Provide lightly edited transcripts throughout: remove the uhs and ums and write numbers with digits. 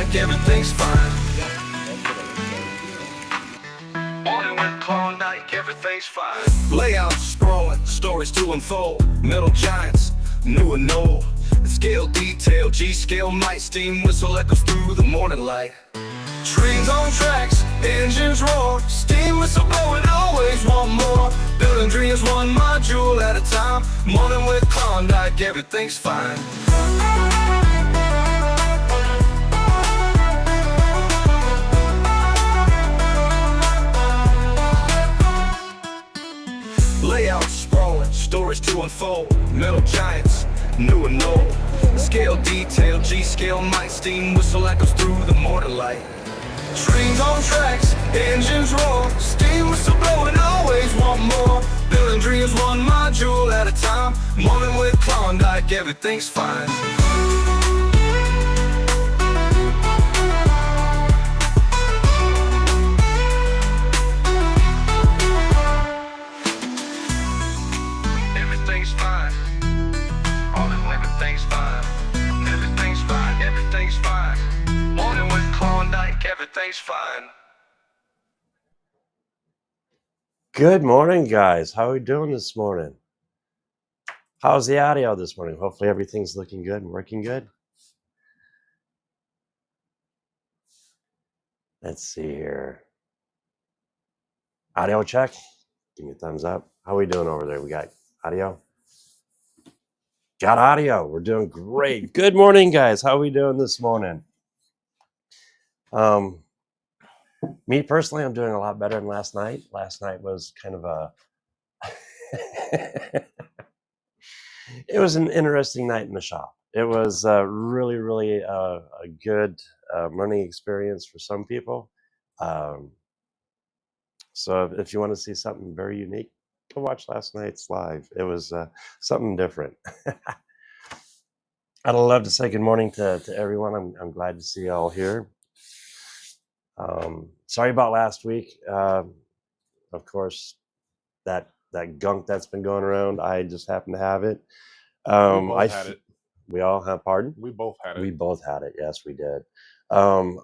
Klawndyke, everything's fine. Morning with Klawndyke, everything's fine. Layouts sprawling, stories to unfold. Metal giants, new and old. Scale detail, G-scale night, steam whistle echoes through the morning light. Trains on tracks, engines roar, steam whistle blowing, always want more. Building dreams one module at a time. Morning with Klawndyke, everything's fine. Layouts sprawling, stories to unfold. Metal giants, new and old. Scale detail, G-scale night, steam whistle echoes through the morning light. Trains on tracks, engines roar, steam whistle blowing, always want more. Building dreams one module at a time. Morning with Klawndyke, everything's fine. Everything's fine. Everything's fine. Everything's fine. Everything's fine. Morning with Klawndyke, everything's fine. Good morning, guys. How are we doing this morning? How's the audio this morning? Hopefully everything's looking good and working good. Let's see here. Audio check. Give me a thumbs up. How are we doing over there? We got audio? Got audio. We're doing great. Good morning, guys. How are we doing this morning? Me personally, I'm doing a lot better than last night. Last night was kind of a it was an interesting night in the shop. It was really a good learning experience for some people. So if you want to see something very unique, go watch last night's live. It was something different. I'd love to say good morning to everyone. I'm glad to see you all here. Sorry about last week. Of course, that gunk that's been going around, I just happened to have it. We both had it. We all have, pardon? We both had it. We both had it. Yes, we did. I'm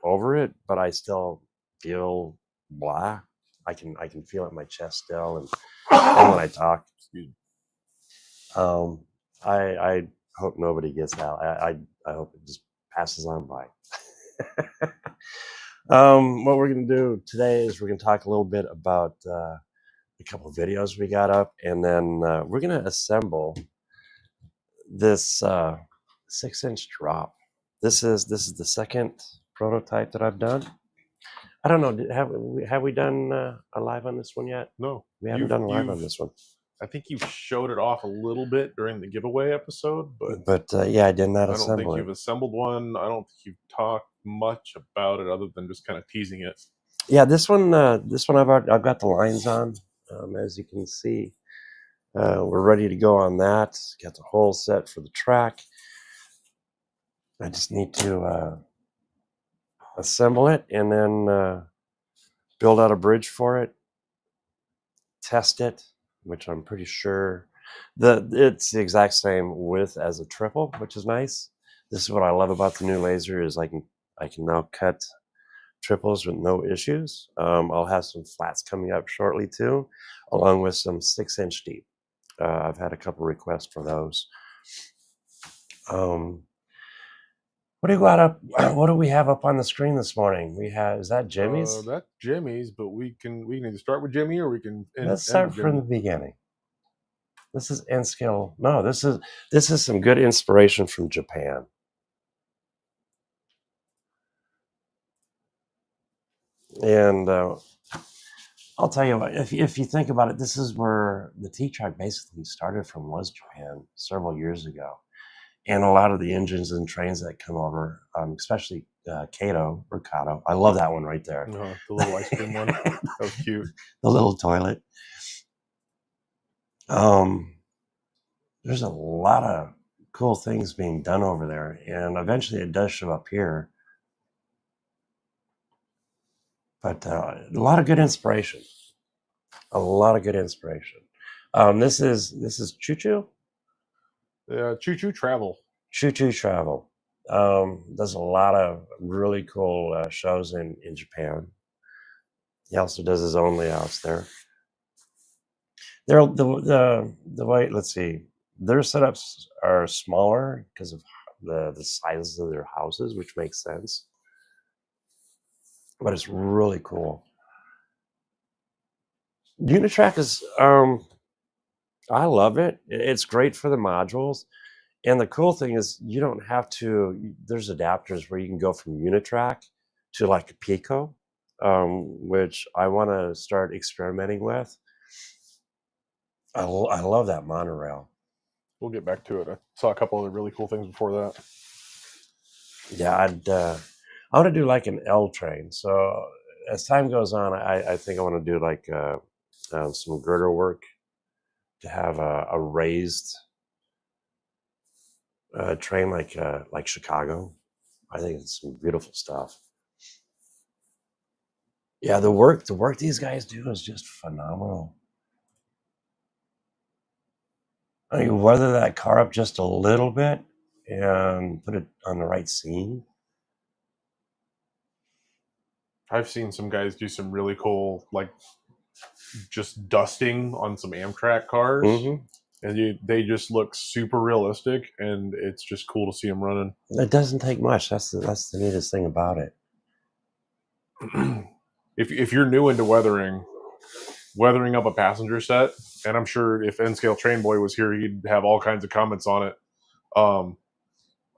over it, but I still feel blah. I can feel it in my chest still, and when I talk. I hope nobody gets out. I hope it just passes on by. What we're going to do today is we're going to talk a little bit about a couple of videos we got up, and then we're going to assemble this 6-inch drop. This is the second prototype that I've done. I don't know. Have we done a live on this one yet? No, we haven't done a live on this one. I think you showed it off a little bit during the giveaway episode, but yeah, I did not assemble it. I don't think you've assembled one. I don't think you've talked much about it other than just kind of teasing it. Yeah, this one I've got the lines on, as you can see. We're ready to go on that. Got the whole set for the track. I just need to assemble it and then build out a bridge for it, test it, which I'm pretty sure it's the exact same width as a triple, which is nice. This is what I love about the new laser is I can now cut triples with no issues. I'll have some flats coming up shortly too, along with some 6-inch deep. I've had a couple requests for those. What do you got up? What do we have up on the screen this morning? Is that Jimmy's? That's Jimmy's, but we can either start with Jimmy or we can let's start from the beginning. This is N scale. No, this is some good inspiration from Japan. And I'll tell you what, if you think about it, this is where the T-Track basically started from, was Japan several years ago. And a lot of the engines and trains that come over, especially Kato. I love that one right there. The little ice cream one. That was cute. The little toilet. There's a lot of cool things being done over there. And eventually it does show up here. But a lot of good inspiration. This is Choo Choo? Choo Choo Travel. Choo Choo Travel. Does a lot of really cool shows in Japan. He also does his own layouts there. The way, let's see, their setups are smaller because of the sizes of their houses, which makes sense. But it's really cool. Unitrack is I love it. It's great for the modules. And the cool thing is you don't have to, there's adapters where you can go from Unitrack to like a Pico, which I want to start experimenting with. I love that monorail. We'll get back to it. I saw a couple other really cool things before that. Yeah, I want to do like an L train. So as time goes on, I think I want to do like some girder work to have a raised train like Chicago. I think it's some beautiful stuff. Yeah, the work these guys do is just phenomenal. I mean, weather that car up just a little bit and put it on the right scene. I've seen some guys do some really cool, like just dusting on some Amtrak cars, and they just look super realistic, and it's just cool to see them running. It doesn't take much. That's the neatest thing about it. If you're new into weathering up a passenger set, and I'm sure if N-Scale Train Boy was here, he'd have all kinds of comments on it,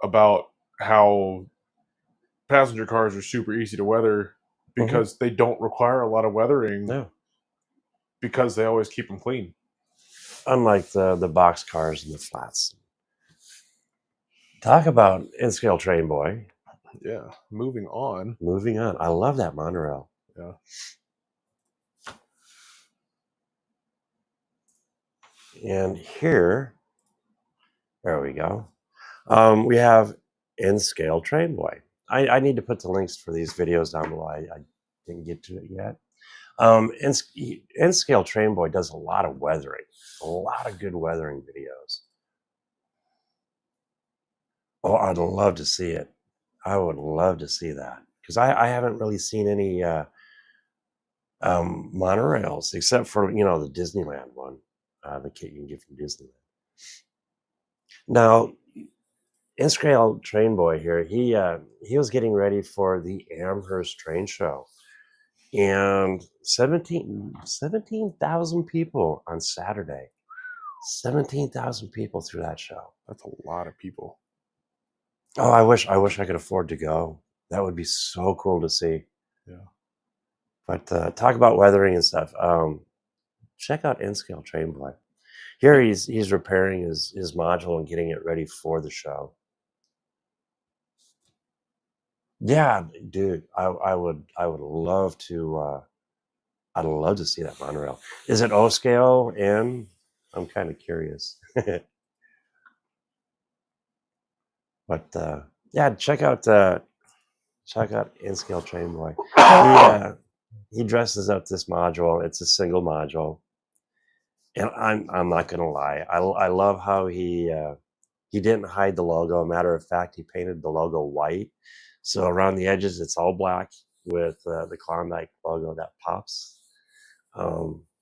about how passenger cars are super easy to weather because they don't require a lot of weathering. No. Because they always keep them clean. Unlike the box cars and the flats. Talk about N-Scale Train Boy. Yeah. Moving on. I love that monorail. Yeah. And here, there we go. We have N-Scale Train Boy. I need to put the links for these videos down below. I didn't get to it yet. N-Scale Train Boy does a lot of weathering, a lot of good weathering videos. Oh, I'd love to see it. I would love to see that because I haven't really seen any monorails except for the Disneyland one, the kit you can get from Disneyland. Now, N-Scale Train Boy here, he was getting ready for the Amherst train show. And 17,000 people on Saturday. 17,000 people through that show. That's a lot of people. Oh, I wish I could afford to go. That would be so cool to see. Yeah. But talk about weathering and stuff. Check out N-Scale Train Boy. Here he's repairing his module and getting it ready for the show. Yeah, dude, I would love to. I'd love to see that monorail. Is it O scale? And I'm kind of curious. But yeah, check out N-Scale Train Boy. He dresses up this module. It's a single module, and I'm not gonna lie. I love how he didn't hide the logo. Matter of fact, he painted the logo white, so around the edges it's all black with the Klawndyke logo that pops.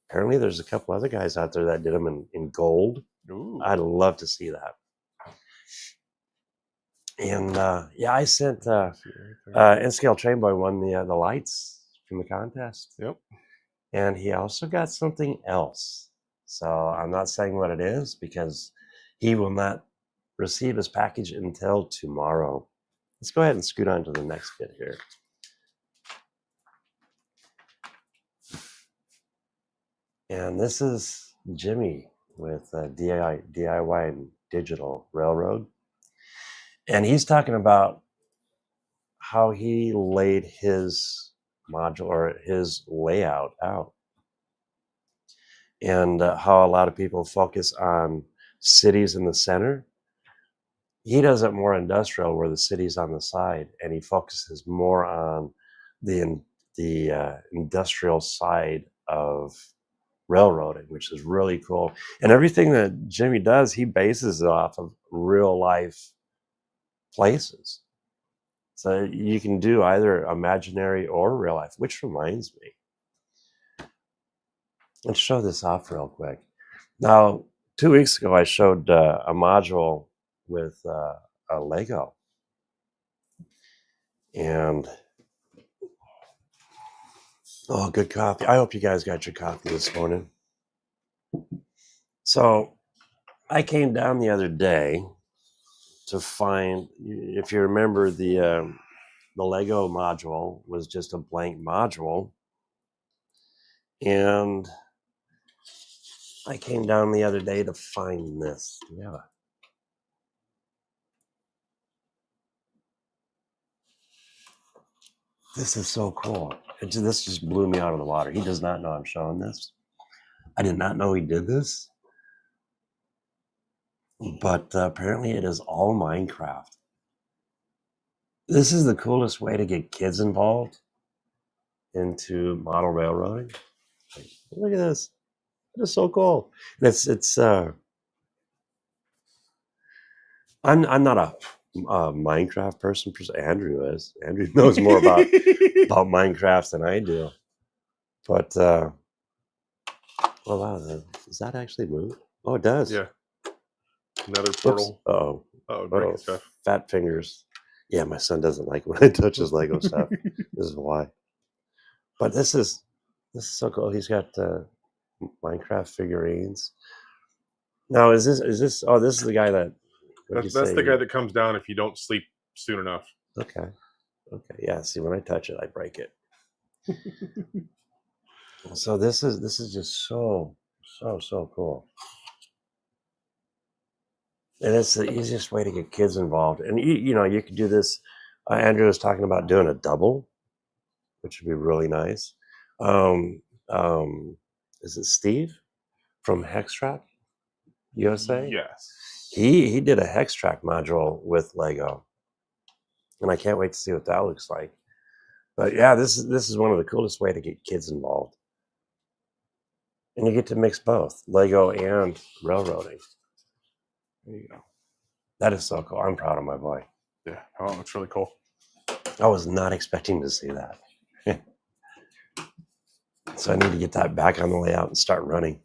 Apparently, there's a couple other guys out there that did them in gold. Ooh. I'd love to see that. And yeah, I sent N-Scale Train Boy won the lights from the contest. Yep. And he also got something else. So I'm not saying what it is because he will not receive his package until tomorrow. Let's go ahead and scoot on to the next bit here. And this is Jimmy with DIY and Digital Railroad. And he's talking about how he laid his module or his layout out. And how a lot of people focus on cities in the center. He does it more industrial where the city's on the side, and he focuses more on the industrial side of railroading, which is really cool. And everything that Jimmy does, he bases it off of real life places. So you can do either imaginary or real life, which reminds me. Let's show this off real quick. Now, 2 weeks ago, I showed a module with a Lego. And, oh, good coffee. I hope you guys got your coffee this morning. So I came down the other day to find, if you remember, the Lego module was just a blank module. And I came down the other day to find this. Yeah. This is so cool. This just blew me out of the water. He does not know I'm showing this. I did not know he did this. But apparently it is all Minecraft. This is the coolest way to get kids involved into model railroading. Like, look at this. It is so cool. And it's I'm not a Minecraft person. Andrew is. Andrew knows more about Minecraft than I do. But oh wow, does that actually move? Oh, it does. Yeah. Another portal. Oh, breaking stuff. Fat fingers. Yeah, my son doesn't like when I touch his Lego stuff. This is why. But this is so cool. He's got Minecraft figurines. Now, is this? Oh, this is the guy that. That's the guy that comes down if you don't sleep soon enough. Okay. Yeah. See, when I touch it, I break it. So this is just so cool. And it's the easiest way to get kids involved. And you could do this. Andrew was talking about doing a double, which would be really nice. Is it Steve from Hextrack USA? Yes. He did a Hextrack module with Lego, and I can't wait to see what that looks like. But yeah, this is one of the coolest way to get kids involved, and you get to mix both Lego and railroading. There you go. That is so cool. I'm proud of my boy. Yeah. Oh, it's really cool. I was not expecting to see that. So I need to get that back on the layout and start running.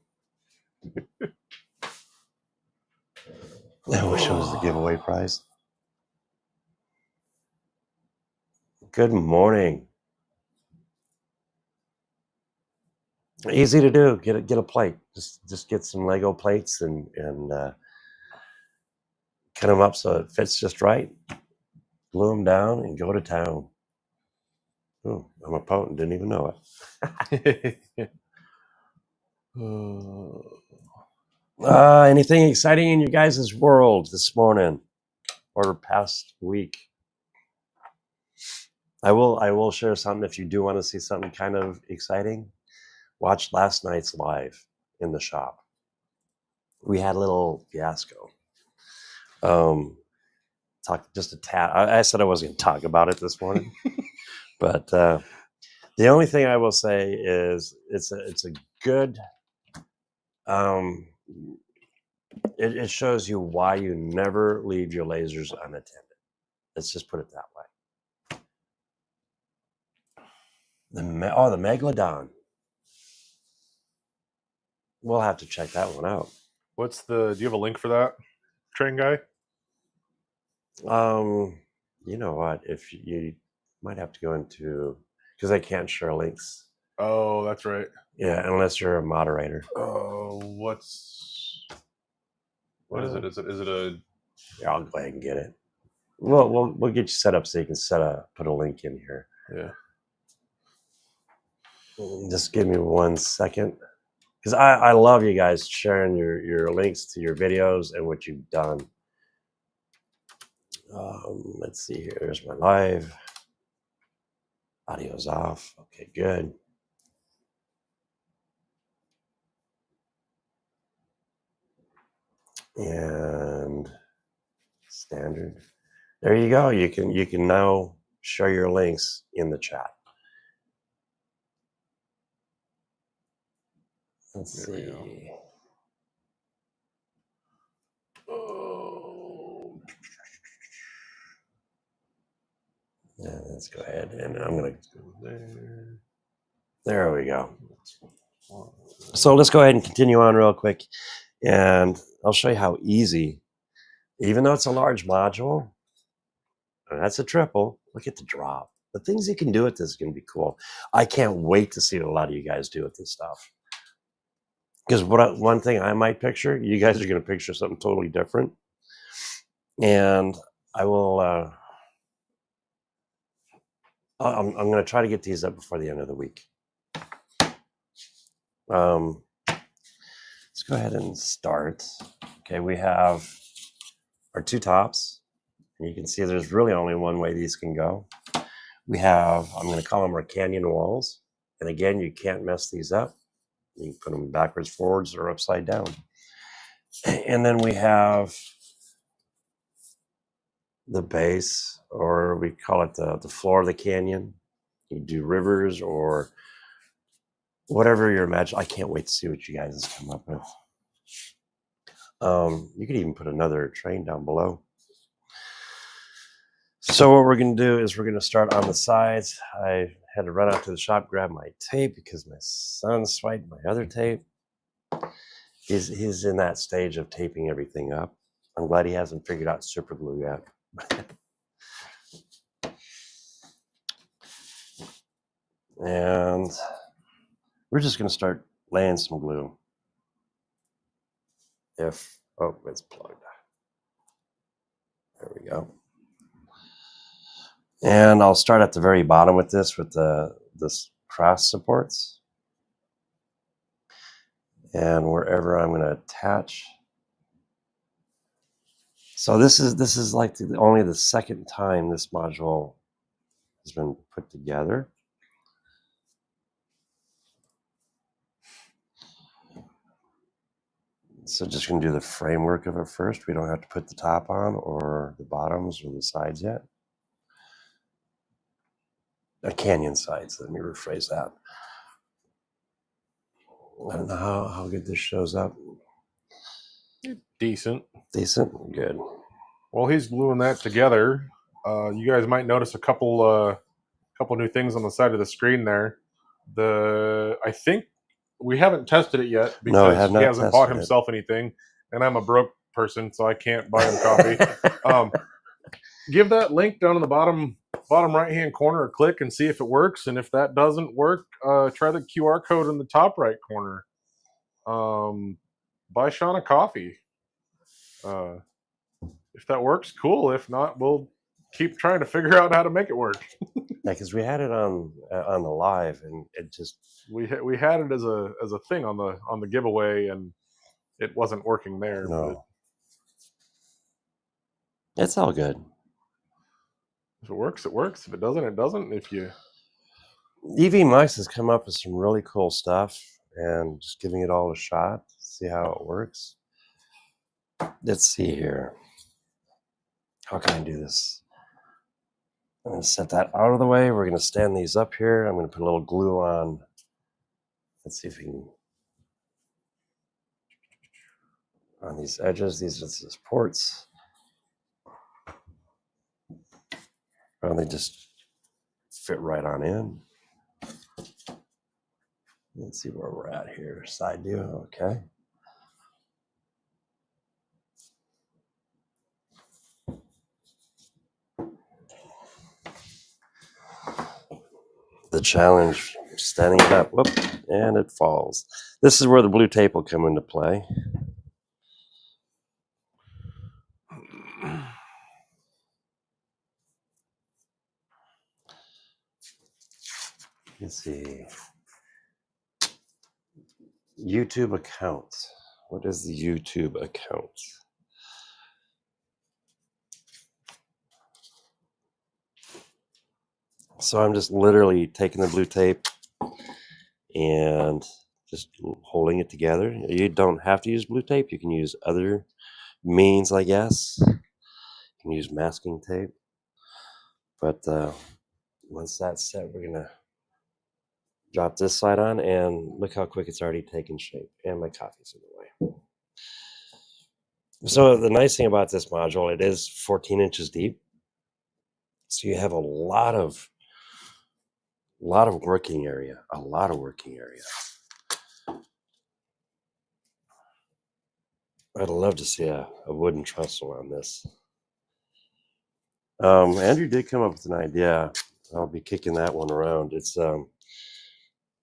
I wish it was the giveaway prize. Good morning. Easy to do. Get a plate. Just get some Lego plates and cut them up so it fits just right. Glue them down and go to town. Oh, I'm a potent. Didn't even know it. Anything exciting in your guys' world this morning or past week? I will share something if you do want to see something kind of exciting. Watch last night's live in the shop. We had a little fiasco. Talk just a tad. I said I wasn't going to talk about it this morning, but the only thing I will say is it's a good. It shows you why you never leave your lasers unattended. Let's just put it that way. The Megalodon. We'll have to check that one out. Do you have a link for that, train guy? You know what? If you might have to go into, because I can't share links. Oh, that's right. Yeah, unless you're a moderator. Oh, what is it? Is it a? Yeah, I'll go ahead and get it. We'll get you set up so you can put a link in here. Yeah. Just give me 1 second, because I love you guys sharing your links to your videos and what you've done. Let's see here. There's my live. Audio's off. Okay, good. And standard. There you go. You can now share your links in the chat. Let's see. let's go ahead and I'm going to, There. there we go. So let's go ahead and continue on real quick. And I'll show you how easy, even though it's a large module, and that's a triple, look at the drop. The things you can do with this is going to be cool. I can't wait to see what a lot of you guys do with this stuff. Because one thing I might picture, you guys are going to picture something totally different. And I will, I'm going to try to get these up before the end of the week. Let's go ahead and start. Okay, we have our two tops. And you can see there's really only one way these can go. We have, I'm going to call them our canyon walls. And again, you can't mess these up. You can put them backwards, forwards, or upside down. And then we have the base, or we call it the floor of the canyon. You do rivers or whatever you're imagining. I can't wait to see what you guys come up with. You could even put another train down below. So what we're going to do is we're going to start on the sides. I had to run out to the shop, grab my tape because my son swiped my other tape. He's in that stage of taping everything up. I'm glad he hasn't figured out super glue yet. And we're just going to start laying some glue. Oh, it's plugged. There we go. And I'll start at the very bottom with this, with this cross supports. And wherever I'm going to attach. So this is like only the second time this module has been put together. So just going to do the framework of it first. We don't have to put the top on or the bottoms or the sides yet. Canyon sides, let me rephrase that. I don't know how good this shows up. Decent. Decent? Good. While he's gluing that together, you guys might notice a couple new things on the side of the screen there. I think we haven't tested it yet because he hasn't bought himself anything, and I'm a broke person, so I can't buy him coffee. Give that link down in the bottom right hand corner a click and see if it works. And if that doesn't work, try the QR code in the top right corner. Buy Sean a coffee. If that works, cool. If not, we'll keep trying to figure out how to make it work. Yeah, because we had it on the live, and it just we had it as a thing on the giveaway, and it wasn't working there. No, it's all good. If it works, it works. If it doesn't, it doesn't. EV Mux has come up with some really cool stuff, and just giving it all a shot, see how it works. Let's see here. How can I do this? I'm going to set that out of the way. We're going to stand these up here. I'm going to put a little glue on. Let's see if we can. On these edges, these are the supports. And they just fit right on in. Let's see where we're at here. Side view, okay. The challenge, standing it up, whoop, and it falls. This is where the blue tape will come into play. Let's see. YouTube account. What is the YouTube account? So I'm just literally taking the blue tape and just holding it together. You don't have to use blue tape. You can use other means, I guess. You can use masking tape. But once that's set, we're going to drop this side on, and look how quick it's already taken shape. And my coffee's in the way. So the nice thing about this module, it is 14 inches deep. So you have a lot of working area, a lot of working area. I'd love to see a wooden trestle on this. Andrew did come up with an idea. I'll be kicking that one around. It's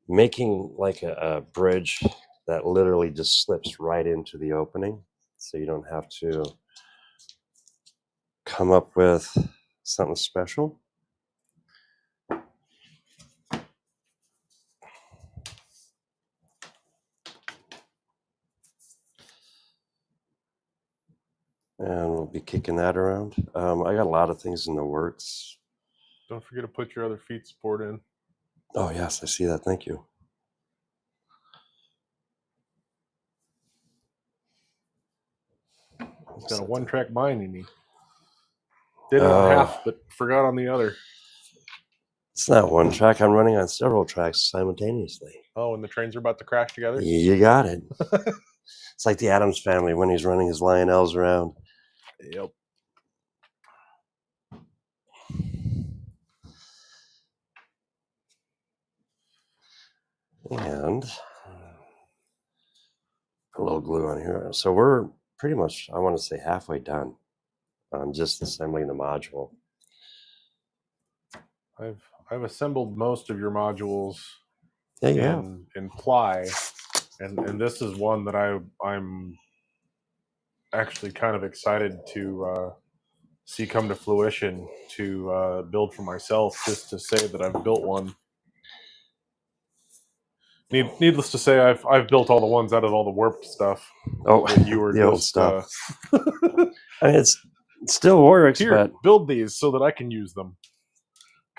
making like a bridge that literally just slips right into the opening, so you don't have to come up with something special. And we'll be kicking that around. I got a lot of things in the works. Don't forget to put your other feet support in. Oh, yes, I see that. Thank you. He's got a one-track mind in he did it on half, but forgot on the other. It's not one track. I'm running on several tracks simultaneously. Oh, and the trains are about to crash together? You got it. It's like the Addams Family when he's running his Lionels around. Yep. And put a little glue on here. So we're pretty much, I want to say, halfway done on just assembling the module. I've assembled most of your modules in ply, and this is one that I'm actually kind of excited to see come to fruition, to build for myself, just to say that I've built one. Needless to say, I've built all the ones out of all the warped stuff. Oh, that you were the just, old stuff. I mean, it still works, here, but build these so that I can use them,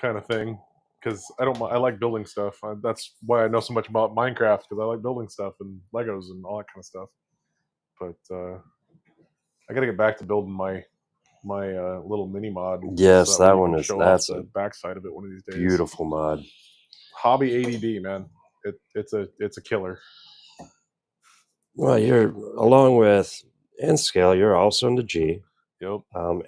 kind of thing. Because I like building stuff. That's why I know so much about Minecraft, because I like building stuff and Legos and all that kind of stuff. But I got to get back to building my little mini mod. yes, so that one is that's the backside of it one of these days. Beautiful mod. Hobby ADD, man. It's a killer. Well, you're along with N-Scale. You're also into G. Yep.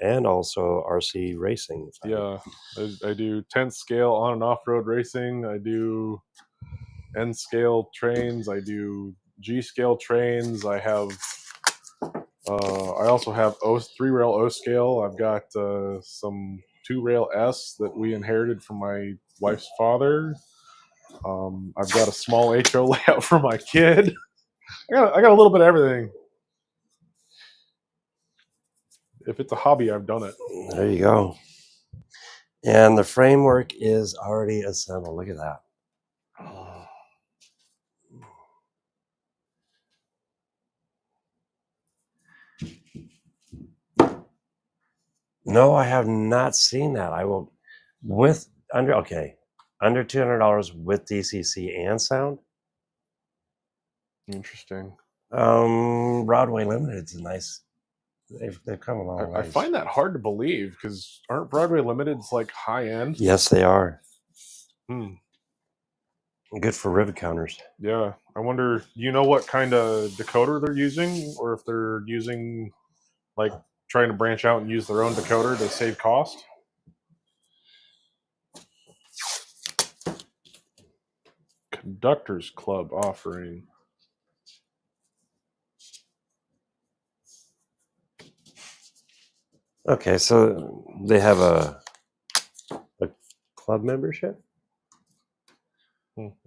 And also RC racing. Yeah, I do 10th scale on and off road racing. I do N scale trains. I do G scale trains. I have. I also have 3-rail O scale. I've got some 2-rail S that we inherited from my wife's father. I've got a small HO layout for my kid. I got a little bit of everything. If it's a hobby, I've done it. There you go. And the framework is already assembled. Look at that. No, I have not seen that. I will under $200 with DCC and sound. Interesting. Broadway Limited's a nice. They've come a long way. I find that hard to believe, because aren't Broadway Limited's like high end? Yes, they are. Hmm. Good for rivet counters. Yeah, I wonder. Do you know what kind of decoder they're using, or if they're using like trying to branch out and use their own decoder to save cost? Conductors Club offering. Okay, so they have a club membership.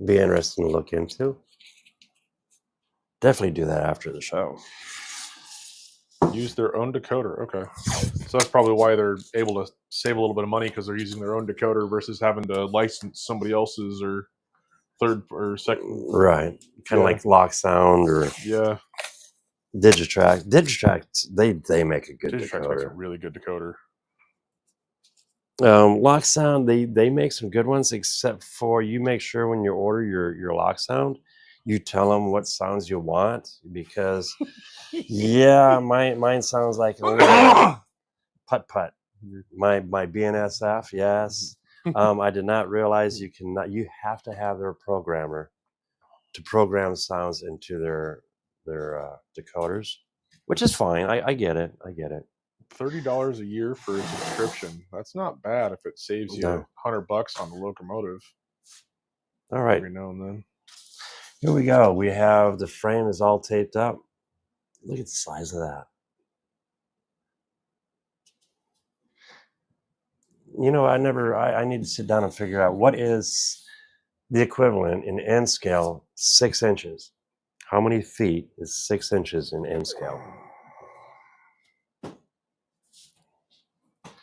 Be interesting to look into. Definitely do that after the show. Use their own decoder. Okay, so that's probably why they're able to save a little bit of money, because they're using their own decoder versus having to license somebody else's or third or second. Right, kind of like Lock Sound or Digitrack. Digitrack, they make a good Digitrack makes a decoder. really good decoder. Lock Sound, they make some good ones, except for you make sure when you order your Lock Sound, you tell them what sounds you want, because yeah, mine sounds like a little putt. My BNSF, yes. I did not realize you have to have their programmer to program sounds into their decoders, which is fine. I get it. $30 a year for a subscription. That's not bad if it saves you No. $100 on the Locomotive All right, every now and then. here we go. We have the frame is all taped up. Look at the size of that. You know, I need to sit down and figure out what is the equivalent in N scale 6 inches. How many feet is 6 inches in N scale?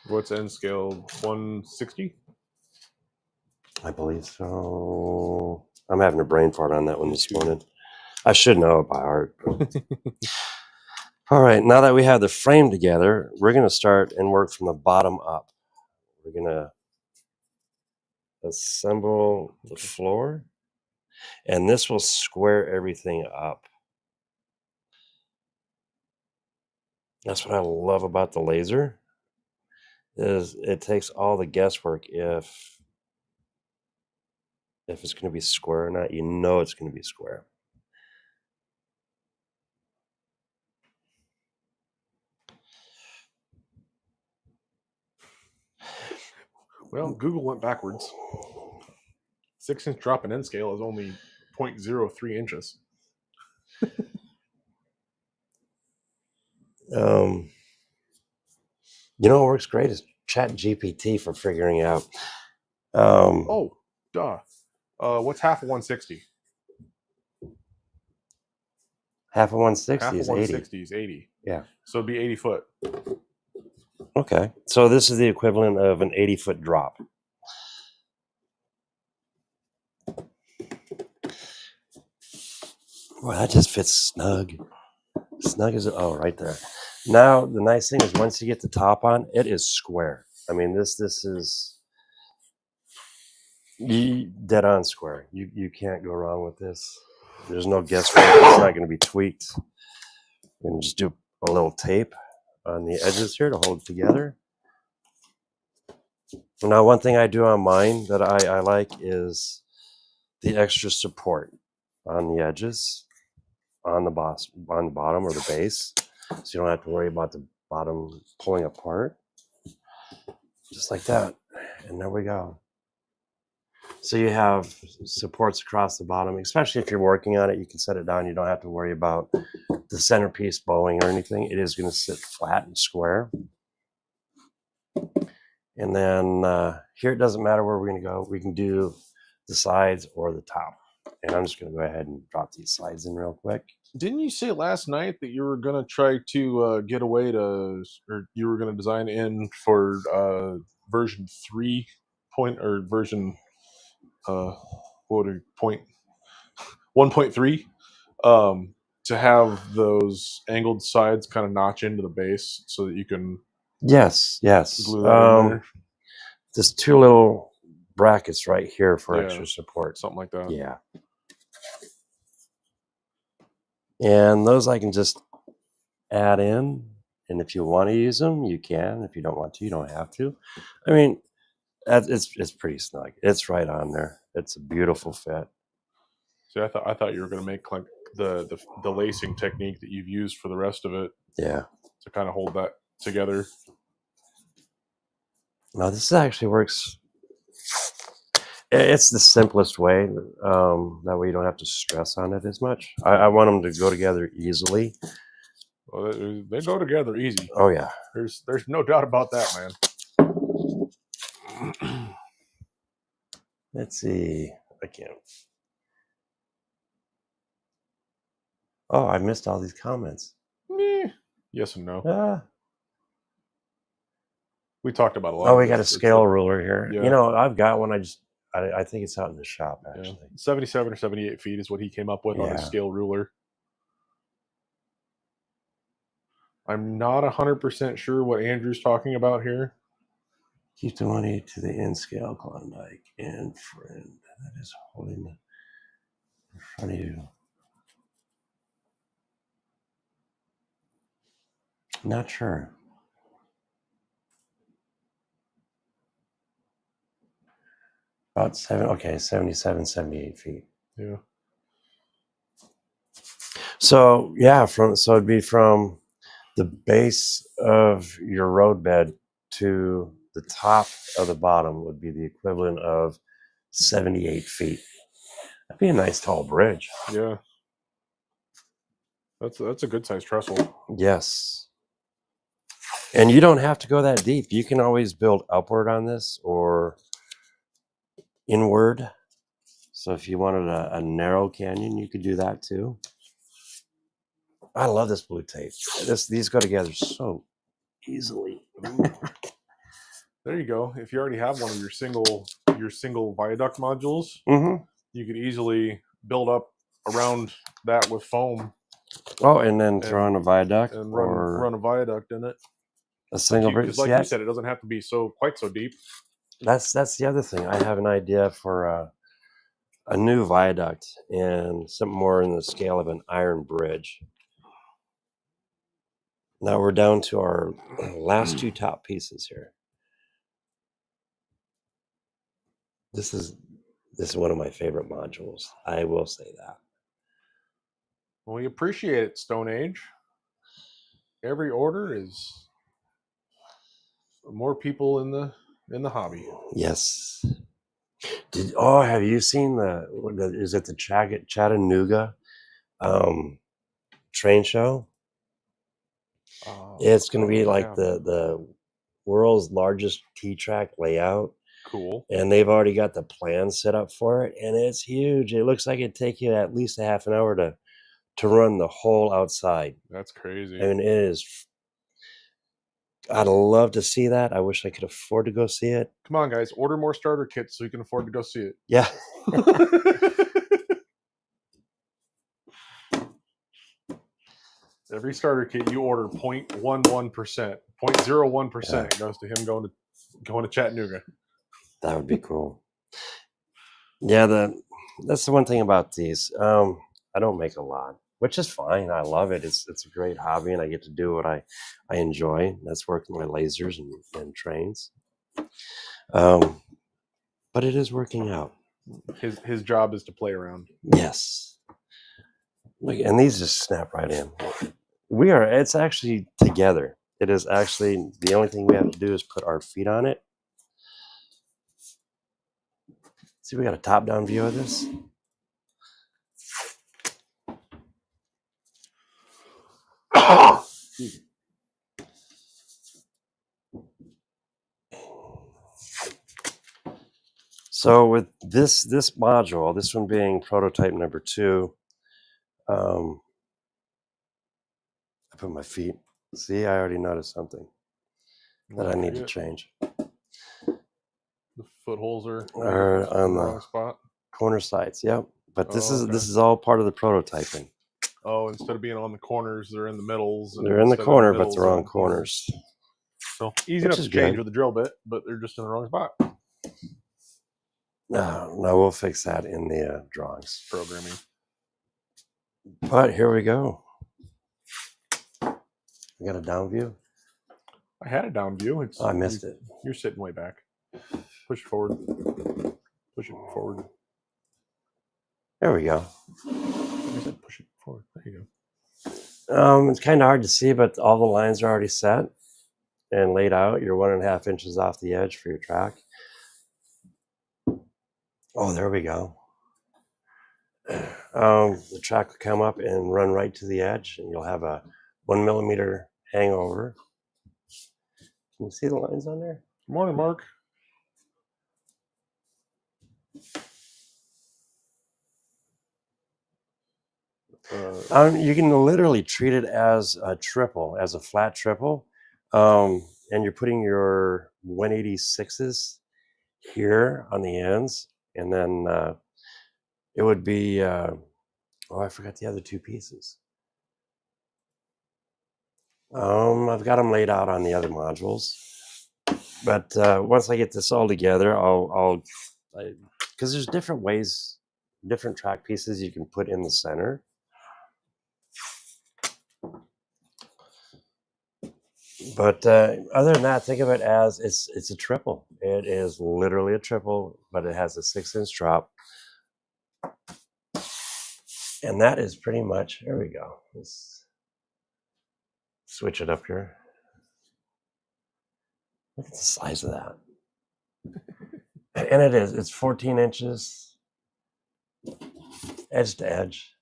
What's N scale? 160? I believe so. I'm having a brain fart on that one this morning. I should know it by heart. All right, now that we have the frame together, we're going to start and work from the bottom up. We're going to assemble the floor, and this will square everything up. That's what I love about the laser, is it takes all the guesswork if it's going to be square or not. You know it's going to be square. Well, Google went backwards. 6-inch drop in N scale is only 0.03 inches. You know what works great is Chat GPT for figuring out. Oh, duh. What's half of 160? Half of 160 Half of is 80. 160 is 80. Yeah. So it'd be 80 foot. Okay. So this is the equivalent of an 80-foot drop. Well, that just fits snug. Snug as right there. Now the nice thing is once you get the top on, it is square. I mean this is dead on square. You can't go wrong with this. There's no guesswork. It's not going to be tweaked. We're going to just do a little tape on the edges here to hold it together. Now, one thing I do on mine that I like is the extra support on the edges, on the bottom or the base, so you don't have to worry about the bottom pulling apart. Just like that, and there we go. So you have supports across the bottom, especially if you're working on it, you can set it down. You don't have to worry about the centerpiece bowing or anything. It is going to sit flat and square. And then here, it doesn't matter where we're going to go. We can do the sides or the top. And I'm just going to go ahead and drop these sides in real quick. Didn't you say last night that you were going to try to get away to, or you were going to design in for version 3 point or version point 1.3 to have those angled sides kind of notch into the base so that you can yes glue that in there? There's 2 little brackets right here for extra support, something like that. Yeah, and those I can just add in, and if you want to use them you can. If you don't want to, you don't have to. I mean, it's pretty snug. It's right on there. It's a beautiful fit. See, I thought you were going to make like the lacing technique that you've used for the rest of it. Yeah. To kind of hold that together. Now this actually works. It's the simplest way. That way you don't have to stress on it as much. I want them to go together easily. Well, they go together easy. Oh yeah. There's no doubt about that, man. Let's see. I can't. Oh, I missed all these comments. Yes and no. Ah. We talked about a lot. Oh, we got a scale ruler here. Yeah. You know, I've got one. I think it's out in the shop actually. Yeah. 77 or 78 feet is what he came up with on his scale ruler. I'm not 100% sure what Andrew's talking about here. Keep the money to the N scale, Klawndyke and friend. That is holding in front of you. Not sure. About 77, 78 feet. Yeah. So yeah, so it'd be from the base of your roadbed to the top of the bottom would be the equivalent of 78 feet. That'd be a nice tall bridge. Yeah. That's a good sized trestle. Yes. And you don't have to go that deep. You can always build upward on this or inward. So if you wanted a narrow canyon, you could do that too. I love this blue tape. These go together so easily. There you go. If you already have one of your single viaduct modules, Mm-hmm. you could easily build up around that with foam. Oh, and then throw in a viaduct and or run a viaduct in it. a single bridge. Because like you said, it doesn't have to be quite so deep. That's the other thing. I have an idea for a new viaduct and something more in the scale of an iron bridge. Now we're down to our last two top pieces here. This is one of my favorite modules. I will say that. Well, we appreciate it, Stone Age. Every order is more people in the hobby. Yes. Have you seen is it the Chattanooga train show? It's going to be like the world's largest T-track layout. Cool. And they've already got the plan set up for it, and it's huge. It looks like it'd take you at least a half an hour to run the whole outside. That's crazy. I mean, it is. I'd love to see that. I wish I could afford to go see it. Come on, guys, order more starter kits so you can afford to go see it. Yeah. Every starter kit you order 0.11%, 0.01% goes to him going to Chattanooga. That would be cool. Yeah, that's the one thing about these. I don't make a lot, which is fine. I love it. It's a great hobby, and I get to do what I enjoy. That's working my lasers and trains. But it is working out. His job is to play around. Yes. And these just snap right in. It's actually together. It is actually, the only thing we have to do is put our feet on it. See, we got a top-down view of this. So with this module, this one being prototype number 2, I put my feet. See, I already noticed something that I need to change. The footholes are on the wrong spot. Corner sides. Yep. But this is all part of the prototyping. Oh, instead of being on the corners, they're in the middles. They're in the corner, but they're on corners. So easy enough to change with the drill bit, but they're just in the wrong spot. No, we'll fix that in the drawings. Programming. But here we go. We got a down view. I had a down view. I missed it. You're sitting way back. Push it forward. Push it forward. There we go. Push it forward. There you go. It's kind of hard to see, but all the lines are already set and laid out. You're 1.5 inches off the edge for your track. Oh, there we go. The track will come up and run right to the edge, and you'll have a 1 millimeter hangover. Can you see the lines on there? Good morning, Mark. You can literally treat it as a triple, as a flat triple. And you're putting your 186s here on the ends. And then it would be, I forgot the other two pieces. I've got them laid out on the other modules. But once I get this all together, because there's different ways, different track pieces you can put in the center. But other than that, think of it as it's a triple. It is literally a triple, but it has a 6-inch drop. And that is pretty much, here we go. switch it up here. Look at the size of that. And it's 14 inches edge to edge.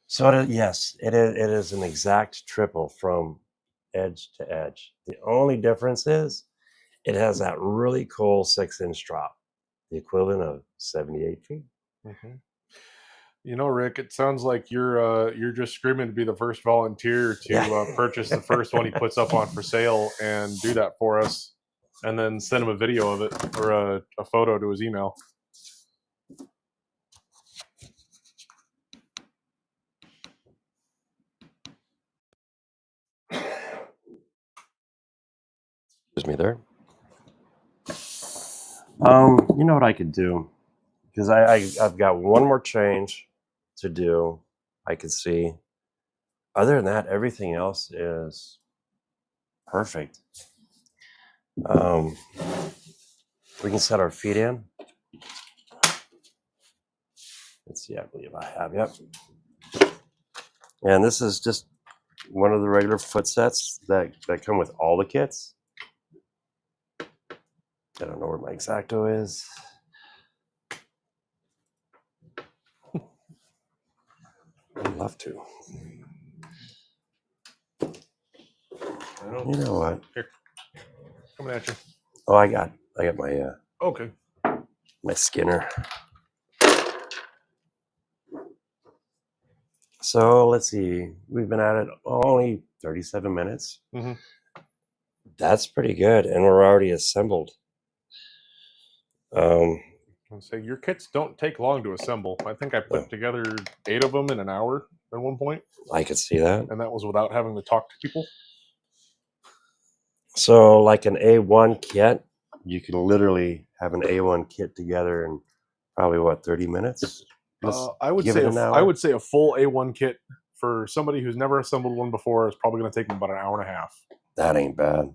So yes, it is an exact triple from edge to edge. The only difference is it has that really cool 6-inch drop, the equivalent of 78 feet. Mm-hmm. You know, Rick, it sounds like you're just screaming to be the first volunteer to purchase the first one he puts up on for sale and do that for us, and then send him a video of it or a photo to his email. Excuse me there. You know what I could do? Because I've got one more change to do. I could see. Other than that, everything else is perfect. We can set our feet in. Let's see, I believe I have, yep. And this is just one of the regular foot sets that come with all the kits. I don't know where my X-Acto is. I'd love to. You know what? Here, coming at you. Oh, I got my Okay. my Skinner. So let's see. We've been at it only 37 minutes. Mm-hmm. That's pretty good, and we're already assembled. I'll say your kits don't take long to assemble. I think I put together 8 of them in an hour at one point. I could see that. And that was without having to talk to people. So like an A1 kit, you can literally have an A1 kit together in probably, what, 30 minutes? I would say a full A1 kit for somebody who's never assembled one before is probably going to take them about an hour and a half. That ain't bad.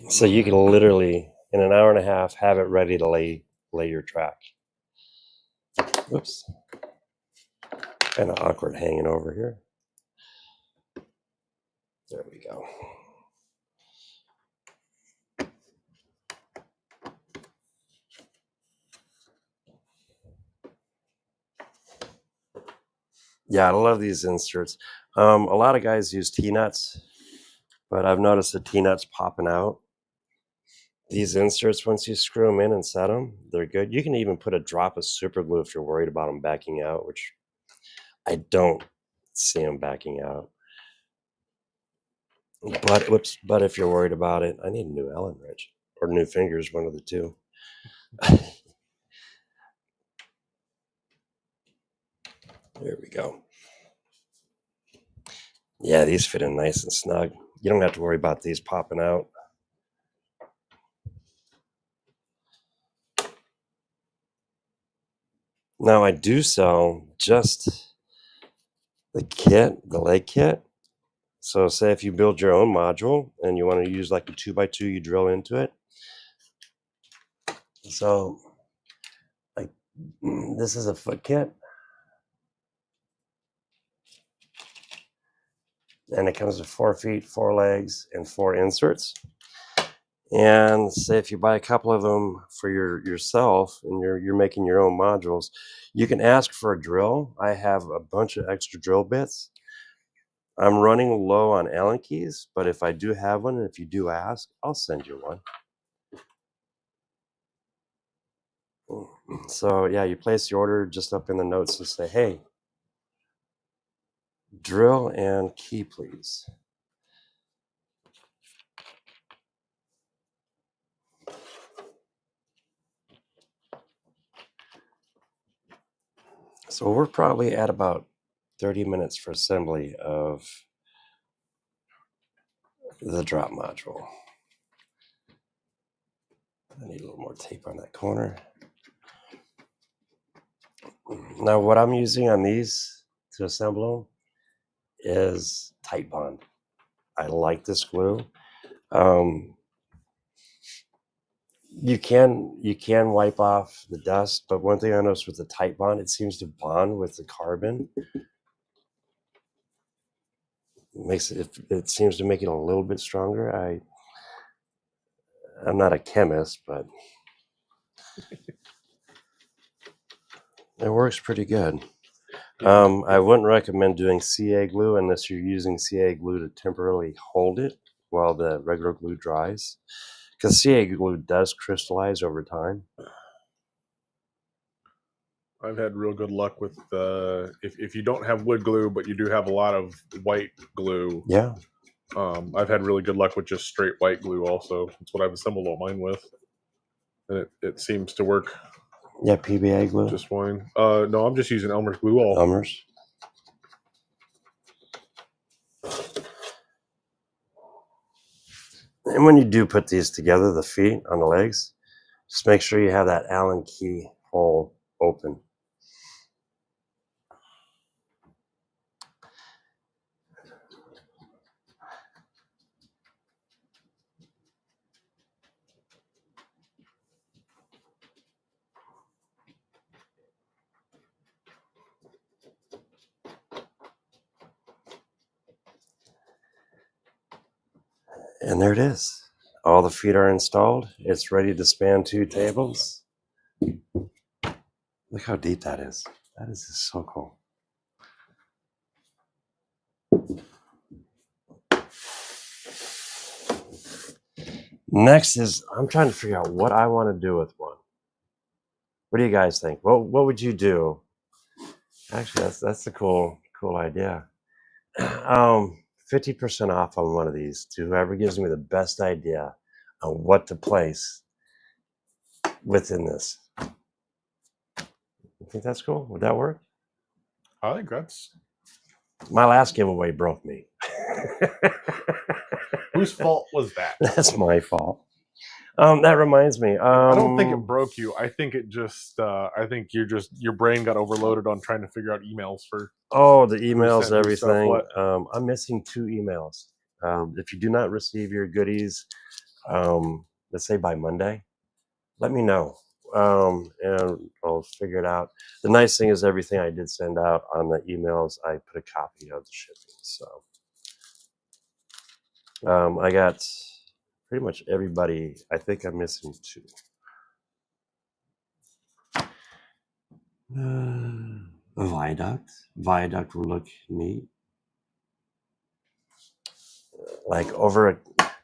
So you can literally, in an hour and a half, have it ready to lay your track. Oops. Kind of awkward hanging over here. There we go. Yeah, I love these inserts. A lot of guys use T-nuts, but I've noticed the T-nuts popping out. These inserts, once you screw them in and set them, they're good. You can even put a drop of super glue if you're worried about them backing out, which I don't see them backing out. But if you're worried about it, I need a new Allen wrench or new fingers, one of the two. There we go. Yeah, these fit in nice and snug. You don't have to worry about these popping out. Now I do sell just the kit, the leg kit. So say if you build your own module and you want to use like a 2x2, you drill into it. So like this is a foot kit. And it comes with 4 feet, 4 legs, and 4 inserts. And say if you buy a couple of them for yourself and you're making your own modules, you can ask for a drill. I have a bunch of extra drill bits. I'm running low on Allen keys, but if I do have one, and if you do ask, I'll send you one. So yeah, you place the order just up in the notes and say, hey, drill and key, please. So we're probably at about 30 minutes for assembly of the drop module. I need a little more tape on that corner. Now what I'm using on these to assemble them is Tight Bond. I like this glue. You can wipe off the dust, but one thing I noticed with the Tight Bond, it seems to bond with the carbon It seems to make it a little bit stronger. I'm not a chemist, but it works pretty good. I wouldn't recommend doing CA glue unless you're using CA glue to temporarily hold it while the regular glue dries, because CA glue does crystallize over time. I've had real good luck with if you don't have wood glue, but you do have a lot of white glue. Yeah. I've had really good luck with just straight white glue also. That's what I've assembled all mine with. And it seems to work. Yeah, PBA glue. Just fine. No, I'm just using Elmer's glue all. Elmer's. And when you do put these together, the feet on the legs, just make sure you have that Allen key hole open. And there it is. All the feet are installed. It's ready to span 2 tables. Look how deep that is. That is just so cool. Next is, I'm trying to figure out what I want to do with one. What do you guys think? What would you do? Actually, that's a cool idea. 50% off on one of these to whoever gives me the best idea on what to place within this. You think that's cool? Would that work? I think that's... My last giveaway broke me. Whose fault was that? That's my fault. That reminds me. I don't think it broke you. I think it just. I think your brain got overloaded on trying to figure out emails for. Oh, the emails, everything. Stuff, I'm missing 2 emails. If you do not receive your goodies, let's say by Monday, let me know, and I'll figure it out. The nice thing is everything I did send out on the emails, I put a copy of the shipping. So I got pretty much everybody. I think I'm missing 2. A viaduct. Viaduct will look neat. Like over a,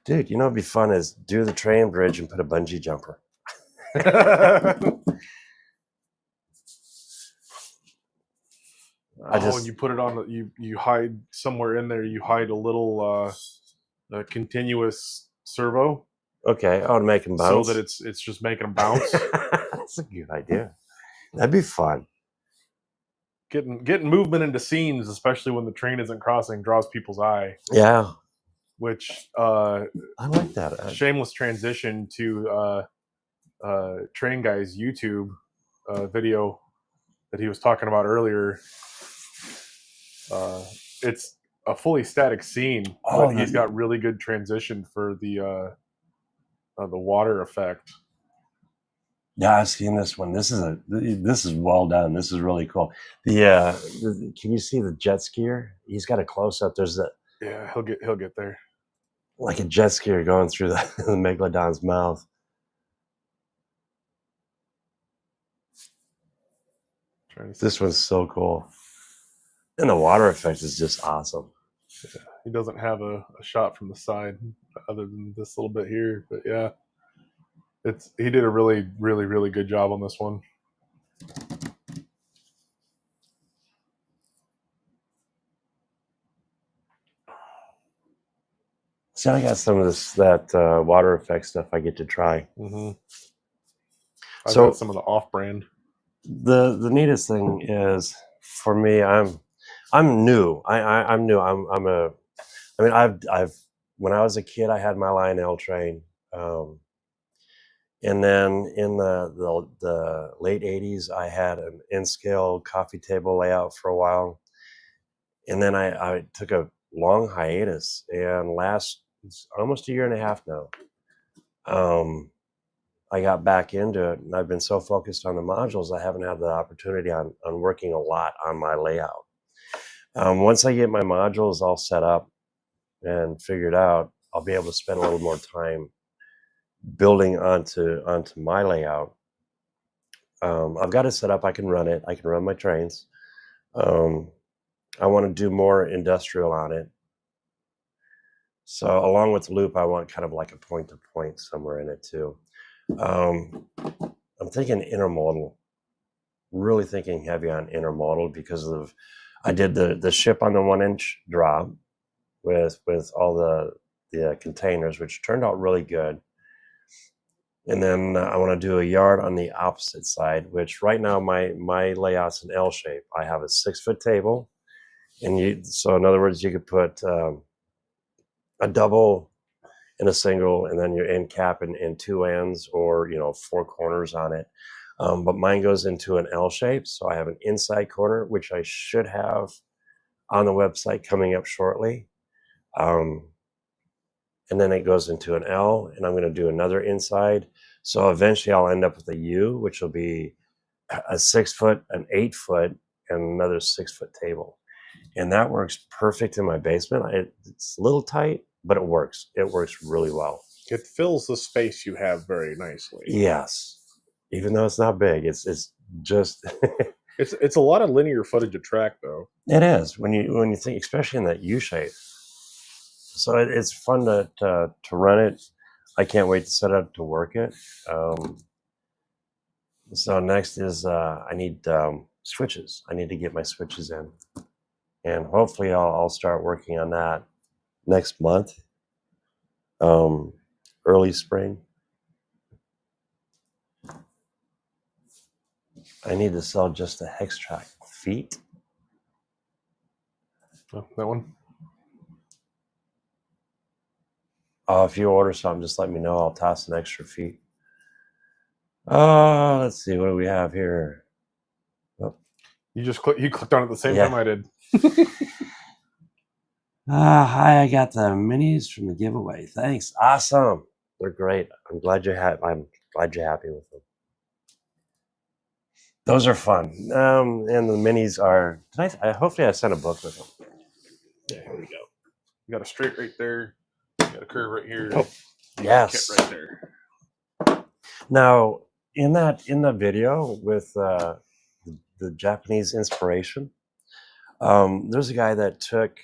dude, you know what'd be fun is do the train bridge and put a bungee jumper. And you put it on, you hide somewhere in there, you hide a little a continuous servo. Okay, to make them bounce. So that it's just making them bounce. That's a good idea. That'd be fun. Getting movement into scenes, especially when the train isn't crossing, draws people's eye. Yeah. Which I like that. Shameless transition to Train Guy's YouTube video that he was talking about earlier. It's a fully static scene, but he's got really good transition for the water effect. Yeah, I've seen this one. This is well done. This is really cool. Can you see the jet skier? He's got a close up. There's he'll get there. Like a jet skier going through the megalodon's mouth. This one's so cool. And the water effect is just awesome. Yeah, he doesn't have a shot from the side other than this little bit here, but yeah. He did a really, really, really good job on this one. See, I got some of that water effect stuff I get to try. Mm-hmm. I've got some of the off-brand. The neatest thing is, for me, I'm new. I'm new. I've when I was a kid, I had my Lionel train. And then in the late 80s, I had an N-scale coffee table layout for a while. And then I took a long hiatus, and it's almost 1.5 years now. I got back into it, and I've been so focused on the modules, I haven't had the opportunity on working a lot on my layout. Once I get my modules all set up, and figure it out, I'll be able to spend a little more time building onto my layout. I've got it set up. I can run it. I can run my trains. I want to do more industrial on it. So along with the loop, I want kind of like a point-to-point somewhere in it too. I'm thinking intermodal. Really thinking heavy on intermodal because of I did the ship on the 1-inch drop with all the containers, which turned out really good. And then I want to do a yard on the opposite side, which right now my layout's an L shape. I have a 6-foot table, and so in other words, you could put a double and a single, and then your end cap in two ends, or 4 corners on it. But mine goes into an L shape, so I have an inside corner, which I should have on the website coming up shortly. And then it goes into an L, and I'm going to do another inside. So eventually I'll end up with a U, which will be a 6-foot, an 8-foot, and another 6-foot table. And that works perfect in my basement. It's a little tight, but it works. It works really well. It fills the space you have very nicely. Yes. Even though it's not big, it's just it's a lot of linear footage of track though. It is when you think, especially in that U shape. So it's fun to run it. I can't wait to set up to work it. So next is I need switches. I need to get my switches in, and hopefully I'll start working on that next month, early spring. I need to sell just the hex track feet. Oh, that one. If you order something, just let me know. I'll toss an extra feet. Let's see. What do we have here? Oh. You clicked on it the same time I did. Hi, I got the minis from the giveaway. Thanks. Awesome. They're great. I'm glad you're happy with them. Those are fun. And the minis are. Hopefully I sent a book with them. Yeah, here we go. You got a straight right there. You got a curve right here. Oh, yes. Right there. Now, in that video with the Japanese inspiration, there's a guy that took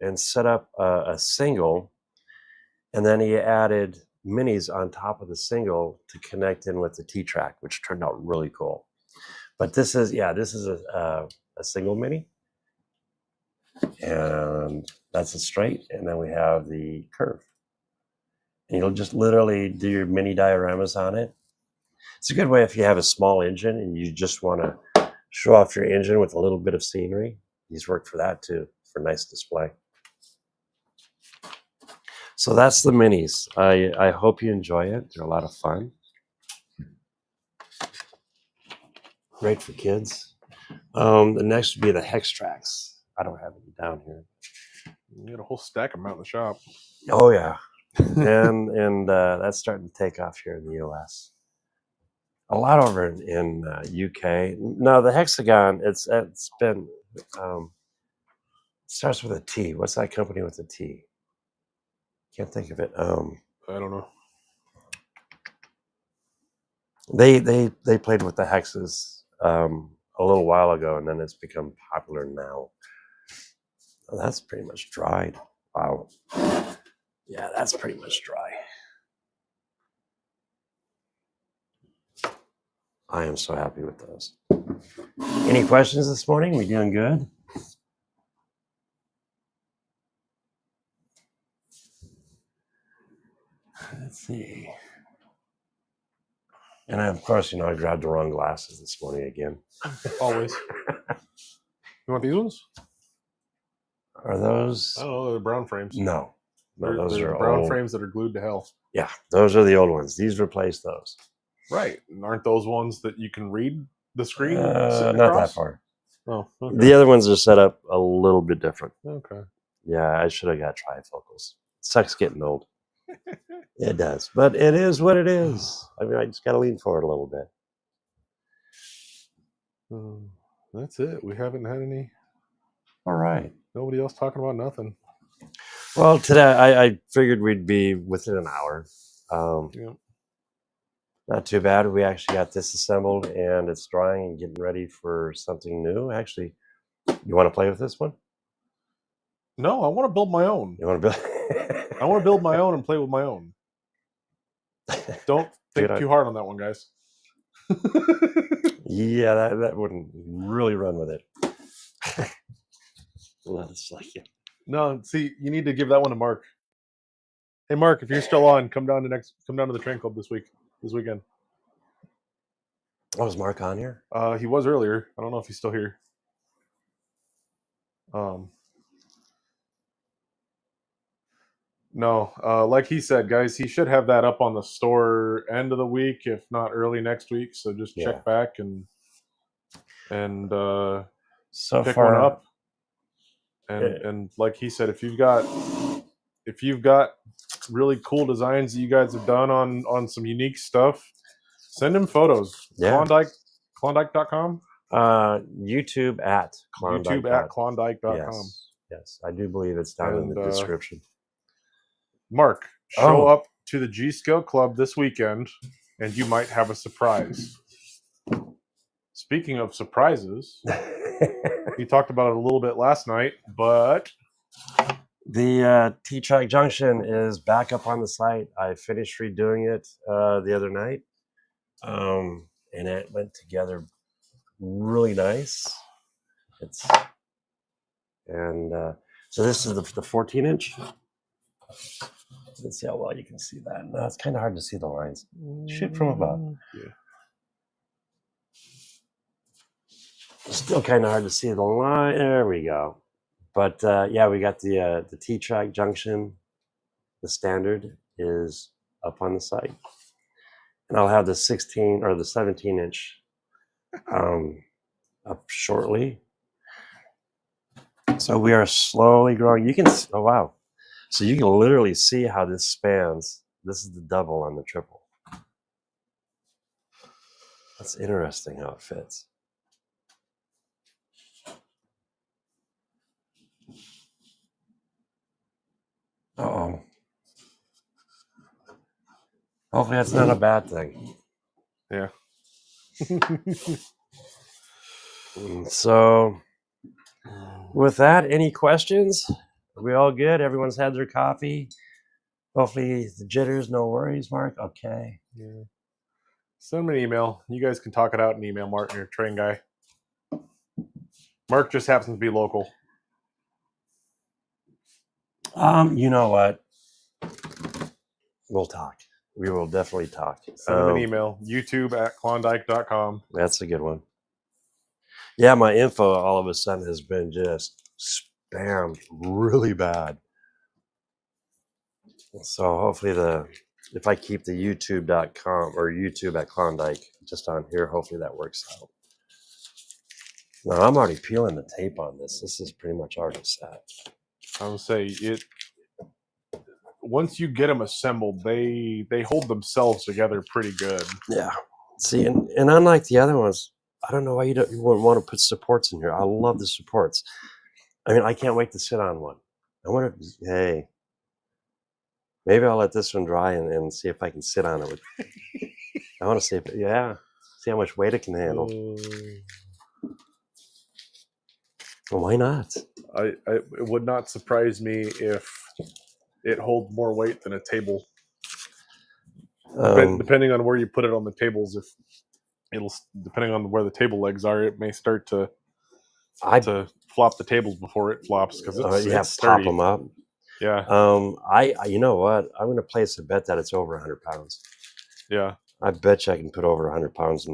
and set up a single, and then he added minis on top of the single to connect in with the T-track, which turned out really cool. But this is a single mini, and that's a straight, and then we have the curve. And you'll just literally do your mini dioramas on it. It's a good way if you have a small engine and you just want to show off your engine with a little bit of scenery. These work for that too, for nice display. So that's the minis. I hope you enjoy it. They're a lot of fun. Great for kids. The next would be the hex tracks. I don't have any down here. You got a whole stack of them out in the shop. Oh yeah. and that's starting to take off here in the US. A lot over in UK. No, the hexagon. It's been starts with a T. What's that company with a T? Can't think of it. I don't know. They played with the hexes a little while ago, and then it's become popular now. Oh, that's pretty much dried. Wow. Yeah, that's pretty much dry. I am so happy with those. Any questions this morning? We doing good? Let's see. And of course, I grabbed the wrong glasses this morning again. Always. You want these ones? Are those? Oh, they're brown frames. No, those they're are brown old frames that are glued to hell. Yeah, those are the old ones. These replace those. Right. And aren't those ones that you can read the screen? Not that far. Oh, okay. The other ones are set up a little bit different. Okay. Yeah, I should have got trifocals. Sucks getting old. It does, but it is what it is. I mean, I just got to lean forward a little bit. That's it. We haven't had any. All right. Nobody else talking about nothing. Well, today I figured we'd be within an hour. Yeah. Not too bad. We actually got this assembled and it's drying and getting ready for something new. Actually, you want to play with this one? No, I want to build my own. You want to build? I want to build my own and play with my own. Don't think too hard on that one, guys. Yeah, that wouldn't really run with it. Let us like it. No, see, you need to give that one to Mark. Hey, Mark, if you're still on, come down to the train club this weekend. Oh, is Mark on here? He was earlier. I don't know if he's still here. No, like he said, guys, he should have that up on the store end of the week, if not early next week. So just check back and so pick far, one up. And like he said, if you've got really cool designs that you guys have done on some unique stuff, send him photos. Yeah. Klawndyke.com. YouTube at Klawndyke. YouTube at Klawndyke.com. Yes, I do believe it's down in the description. Mark, show up to the G Scale Club this weekend, and you might have a surprise. Speaking of surprises, we talked about it a little bit last night, but the T-Track Junction is back up on the site. I finished redoing it the other night, and it went together really nice. So this is the 14-inch. Let's see how well you can see that. No, it's kind of hard to see the lines. Shoot from above. Yeah. Still kind of hard to see the line. There we go. But yeah, we got the T-Track Junction. The standard is up on the site, and I'll have the 16 or the 17-inch up shortly. So we are slowly growing. You can. Oh wow. So you can literally see how this spans. This is the double on the triple. That's interesting how it fits. Uh-oh. Hopefully that's not a bad thing. Yeah. So with that, any questions? Are we all good? Everyone's had their coffee. Hopefully the jitters, no worries, Mark. Okay. Yeah. Send me an email. You guys can talk it out in email, Mark, your train guy. Mark just happens to be local. You know what? We'll talk. We will definitely talk. Send him an email. YouTube at Klawndyke.com. That's a good one. Yeah, my info all of a sudden has been just spammed really bad. So hopefully if I keep the youtube.com or YouTube at Klawndyke just on here, hopefully that works out. Now I'm already peeling the tape on this. This is pretty much already set. I would say it. Once you get them assembled, they hold themselves together pretty good. Yeah. See, and unlike the other ones, I don't know why you wouldn't want to put supports in here. I love the supports. I mean, I can't wait to sit on one. I wonder if, hey, maybe I'll let this one dry and see if I can sit on it. I want to see see how much weight it can handle. Well, why not? It would not surprise me if it holds more weight than a table. Depending on where you put it on the tables, depending on where the table legs are, it may start to flop the tables before it flops because it's pop them up. Yeah. You know what? I'm going to place a bet that it's over 100 pounds. Yeah. I bet you I can put over 100 pounds in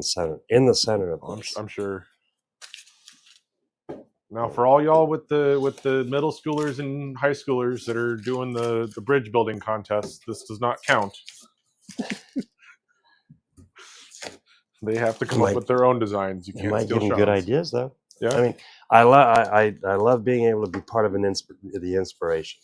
the center of this. I'm sure. Now, for all y'all with the middle schoolers and high schoolers that are doing the bridge building contest, this does not count. They have to come up with their own designs. You can't steal give them good ideas, though. Yeah. I mean, I love being able to be part of the inspiration.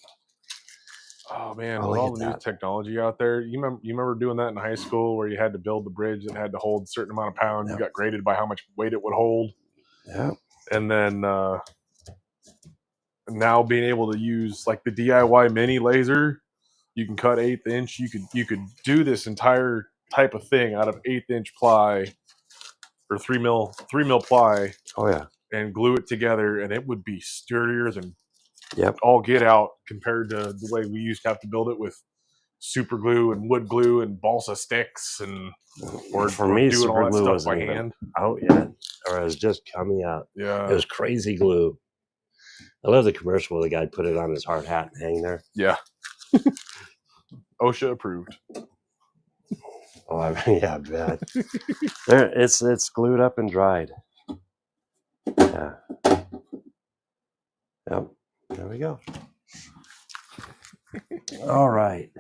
Oh man, with all the new technology out there, you remember doing that in high school where you had to build the bridge that had to hold a certain amount of pounds. Yep. You got graded by how much weight it would hold. Yeah. And then now being able to use like the DIY mini laser, you can cut 1/8 inch. You could do this entire type of thing out of 1/8 inch ply or 3 mil ply. Oh yeah. And glue it together, and it would be sturdier than Yep. all get out compared to the way we used to have to build it with super glue and wood glue and balsa sticks and for me, doing super all that glue stuff wasn't by even hand. out yet, or it was just coming out. Yeah, It was crazy glue. I love the commercial where the guy put it on his hard hat and hang there. yeah. OSHA approved. Oh, yeah, I bet. There, it's glued up and dried. Yeah. Yep. There we go. All right.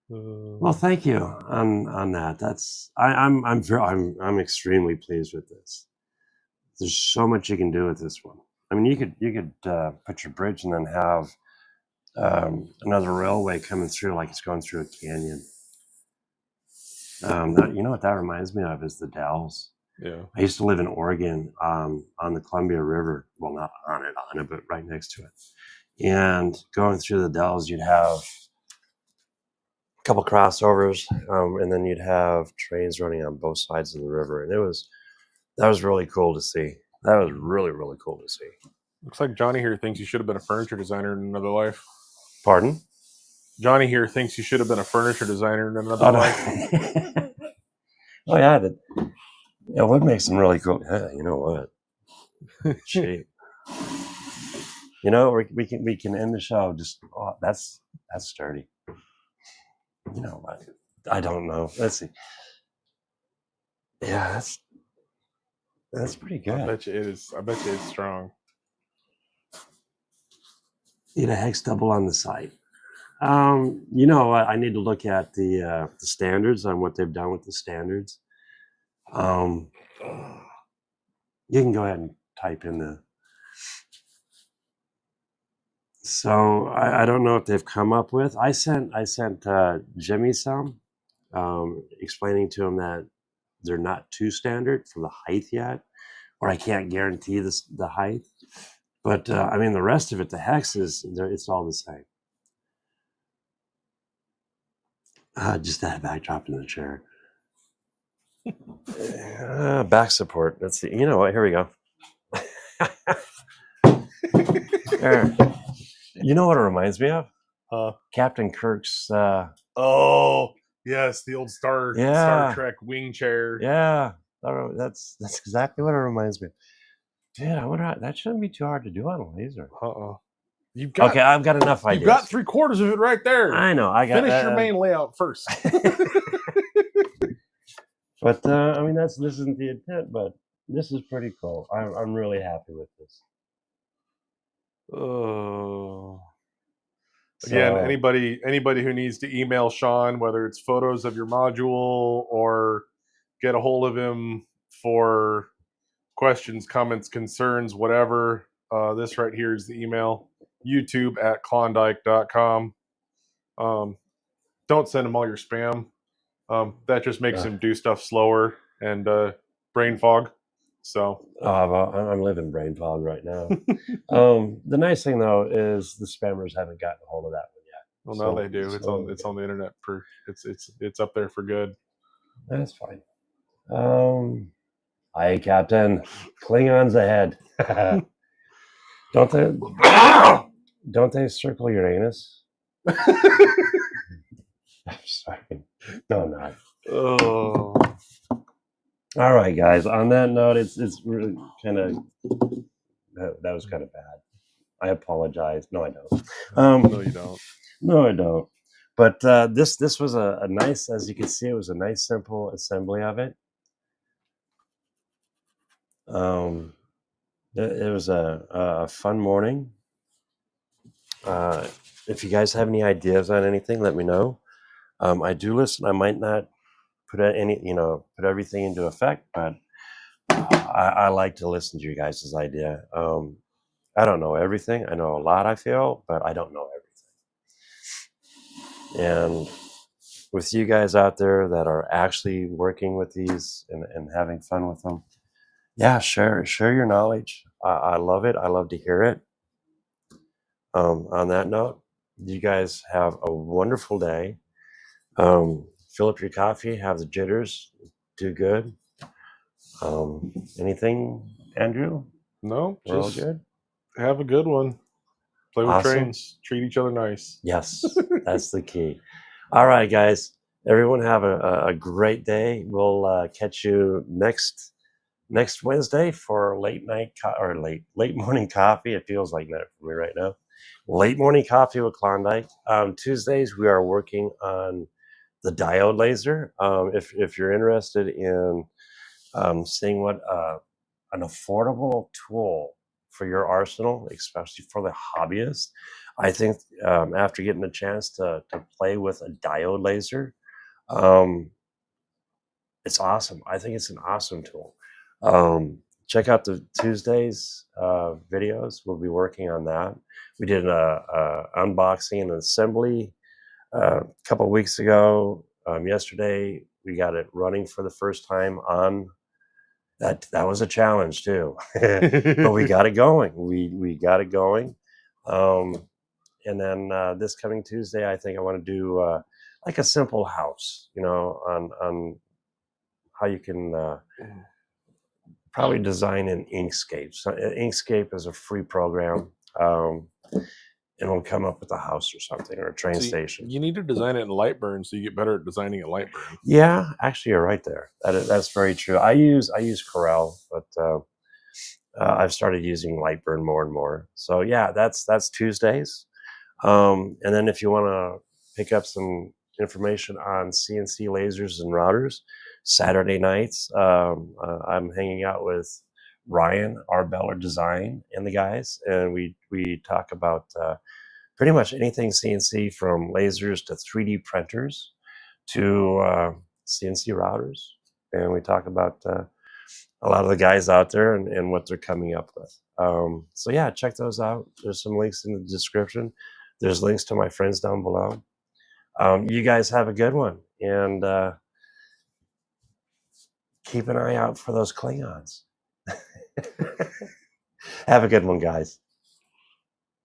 Well, thank you on that. That's I'm extremely pleased with this. There's so much you can do with this one. I mean, you could put your bridge and then have another railway coming through like it's going through a canyon. You know what that reminds me of is the Dells. Yeah. I used to live in Oregon on the Columbia River. Well, not on it, but right next to it. And going through the Dells, you'd have a couple crossovers, and then you'd have trains running on both sides of the river, and that was really cool to see. That was really, really cool to see. Looks like Johnny here thinks you should have been a furniture designer in another life. Pardon? Johnny here thinks you should have been a furniture designer in another life. Oh yeah, it would make some really cool. Yeah, you know what? Gee. You know, we can end the show just. Oh, that's sturdy. You know what? I don't know. Let's see. Yeah, that's pretty good. I bet you it is. I bet you it's strong. Need a hex double on the site. You know, I need to look at the standards on what they've done with the standards. You can go ahead and type in the. So I don't know if they've come up with. I sent Jimmy some, explaining to him that they're not too standard for the height yet, or I can't guarantee the height. But I mean, the rest of it, the hexes, it's all the same. Just that backdrop in the chair. Back support. Let's see. You know what? Here we go. There. You know what it reminds me of? Captain Kirk's. Oh yes, the old Star Trek wing chair. Yeah, that's exactly what it reminds me of. Dude, I wonder that shouldn't be too hard to do on a laser. Okay, I've got enough ideas. You've got 3/4 of it right there. I know. I got finish your main layout first. But I mean, this isn't the intent, but this is pretty cool. I'm really happy with this. Oh. Again, anybody who needs to email Sean, whether it's photos of your module or get a hold of him for questions, comments, concerns, whatever, this right here is the email. YouTube@Klawndyke.com. Don't send him all your spam. That just makes him do stuff slower and brain fog. So I'm living brain fog right now. The nice thing though is the spammers haven't gotten a hold of that one yet. Well, so, no, they do. It's on the internet for it's up there for good. That's fine. Hi, Captain. Klingons ahead. Don't they circle Uranus? I'm sorry. No, not. Oh. All right, guys. On that note, it's really kind of that was kind of bad. I apologize. No, I don't. No, you don't. No, I don't. But this was a nice, as you can see, it was a nice, simple assembly of it. It was a fun morning. If you guys have any ideas on anything, let me know. I do listen. I might not put everything into effect, but I like to listen to you guys' idea. I don't know everything. I know a lot, I feel, but I don't know everything. And with you guys out there that are actually working with these and having fun with them, yeah, share your knowledge. I love it. I love to hear it. On that note, you guys have a wonderful day. Fill up your coffee, have the jitters, do good. Anything, Andrew? No, We're all just good? have a good one. Play with Awesome. trains. Treat each other nice. Yes, that's the key. All right, guys. Everyone have a great day. We'll catch you next Wednesday for late morning coffee. It feels like that for me right now. Late morning coffee with Klondike. Tuesdays we are working on the diode laser. If you're interested in seeing what an affordable tool for your arsenal, especially for the hobbyist, I think after getting a chance to play with a diode laser, it's awesome. I think it's an awesome tool. Check out the Tuesdays videos. We'll be working on that. We did a unboxing and assembly a couple of weeks ago. Yesterday, we got it running for the first time on that. That was a challenge too, but we got it going. We got it going. And then this coming Tuesday, I think I want to do like a simple house, on how you can probably design in Inkscape. So Inkscape is a free program, and it'll come up with a house or something, or a train station. You need to design it in Lightburn so you get better at designing in Lightburn. Yeah, actually, you're right there. That's very true. I use Corel, but I've started using Lightburn more and more. So yeah, that's Tuesdays. And then if you want to pick up some information on CNC lasers and routers, Saturday nights, I'm hanging out with Ryan, Arbeller Design, and the guys, and we talk about pretty much anything CNC, from lasers to 3D printers to CNC routers, and we talk about a lot of the guys out there and what they're coming up with. So yeah, check those out. There's some links in the description. There's links to my friends down below. You guys have a good one, and keep an eye out for those Klingons. Have a good one, guys.